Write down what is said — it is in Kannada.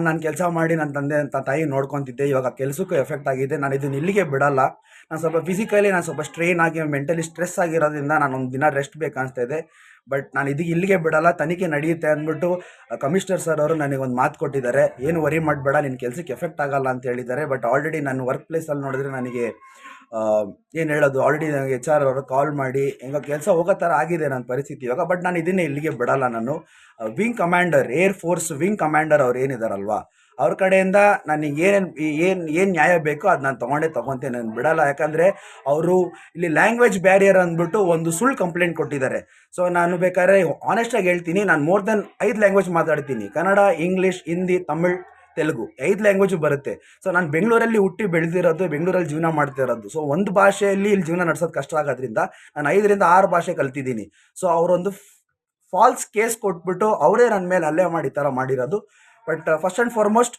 ನಾನು ಕೆಲಸ ಮಾಡಿ ನನ್ನ ತಂದೆ ತಾಯಿ ನೋಡ್ಕೊತಿದ್ದೆ. ಇವಾಗ ಕೆಲಸಕ್ಕೂ ಎಫೆಕ್ಟ್ ಆಗಿದೆ. ನಾನು ಇದನ್ನ ಇಲ್ಲಿಗೆ ಬಿಡಲ್ಲ. ನಾನು ಸ್ವಲ್ಪ ಫಿಸಿಕಲಿ ನಾನು ಸ್ವಲ್ಪ ಸ್ಟ್ರೈನ್ ಆಗಿ ಮೆಂಟಲಿ ಸ್ಟ್ರೆಸ್ ಆಗಿರೋದ್ರಿಂದ ನಾನು ಒಂದು ದಿನ ರೆಸ್ಟ್ ಬೇಕನ್ನಿಸ್ತಾ ಇದೆ. ಬಟ್ ನಾನು ಇದಕ್ಕೆ ಇಲ್ಲಿಗೆ ಬಿಡಲ್ಲ, ತನಿಖೆ ನಡೆಯುತ್ತೆ ಅಂದ್ಬಿಟ್ಟು ಕಮಿಷನರ್ ಸರ್ ಅವರು ನನಗೆ ಒಂದು ಮಾತು ಕೊಟ್ಟಿದ್ದಾರೆ. ಏನು ವರಿ ಮಾಡಬೇಡ, ನಿನ್ನ ಕೆಲಸಕ್ಕೆ ಎಫೆಕ್ಟ್ ಆಗಲ್ಲ ಅಂತ ಹೇಳಿದ್ದಾರೆ. ಬಟ್ ಆಲ್ರೆಡಿ ನನ್ನ ವರ್ಕ್ ಪ್ಲೇಸಲ್ಲಿ ನೋಡಿದ್ರೆ ನನಗೆ ಏನು ಹೇಳೋದು, ಆಲ್ರೆಡಿ ನನಗೆ ಎಚ್ ಆರ್ ಅವರು ಕಾಲ್ ಮಾಡಿ ಹೆಂಗೋ ಕೆಲಸ ಹೋಗೋ ಥರ ಆಗಿದೆ ನನ್ನ ಪರಿಸ್ಥಿತಿ ಇವಾಗ. ಬಟ್ ನಾನು ಇದನ್ನೇ ಇಲ್ಲಿಗೆ ಬಿಡಲ್ಲ. ನಾನು wing commander, air force wing commander ಅವ್ರು ಏನಿದಾರಲ್ವಾ, ಅವ್ರ ಕಡೆಯಿಂದ ನನಗೆ ಏನು ನ್ಯಾಯ ಬೇಕೋ ಅದು ನಾನು ತೊಗೊಂತೇನೆ, ನಾನು ಬಿಡಲ್ಲ. ಯಾಕಂದರೆ ಅವರು ಇಲ್ಲಿ ಲ್ಯಾಂಗ್ವೇಜ್ ಬ್ಯಾರಿಯರ್ ಅಂದ್ಬಿಟ್ಟು ಒಂದು ಸುಳ್ಳು ಕಂಪ್ಲೇಂಟ್ ಕೊಟ್ಟಿದ್ದಾರೆ. ಸೊ ನಾನು ಬೇಕಾದ್ರೆ ಆನೆಸ್ಟಾಗಿ ಹೇಳ್ತೀನಿ, ನಾನು ಮೋರ್ ದೆನ್ 5 ಲ್ಯಾಂಗ್ವೇಜ್ ಮಾತಾಡ್ತೀನಿ. ಕನ್ನಡ, ಇಂಗ್ಲೀಷ್, ಹಿಂದಿ, ತಮಿಳ್, ತೆಲುಗು 5 ಲ್ಯಾಂಗ್ವೇಜು ಬರುತ್ತೆ. ಸೊ ನಾನು ಬೆಂಗಳೂರಲ್ಲಿ ಹುಟ್ಟಿ ಬೆಳೆದಿರೋದು, ಬೆಂಗಳೂರಲ್ಲಿ ಜೀವನ ಮಾಡ್ತಾ ಇರೋದು. ಸೊ ಒಂದು ಭಾಷೆಯಲ್ಲಿ ಇಲ್ಲಿ ಜೀವನ ನಡೆಸೋದು ಕಷ್ಟ ಆಗೋದ್ರಿಂದ ನಾನು 5ರಿಂದ 6 ಭಾಷೆ ಕಲ್ತಿದ್ದೀನಿ. ಸೊ ಅವರೊಂದು ಫಾಲ್ಸ್ ಕೇಸ್ ಕೊಟ್ಬಿಟ್ಟು ಅವರೇ ನನ್ನ ಮೇಲೆ ಹಲ್ಲೆ ಮಾಡಿ ಈ ಥರ ಮಾಡಿರೋದು. But first and foremost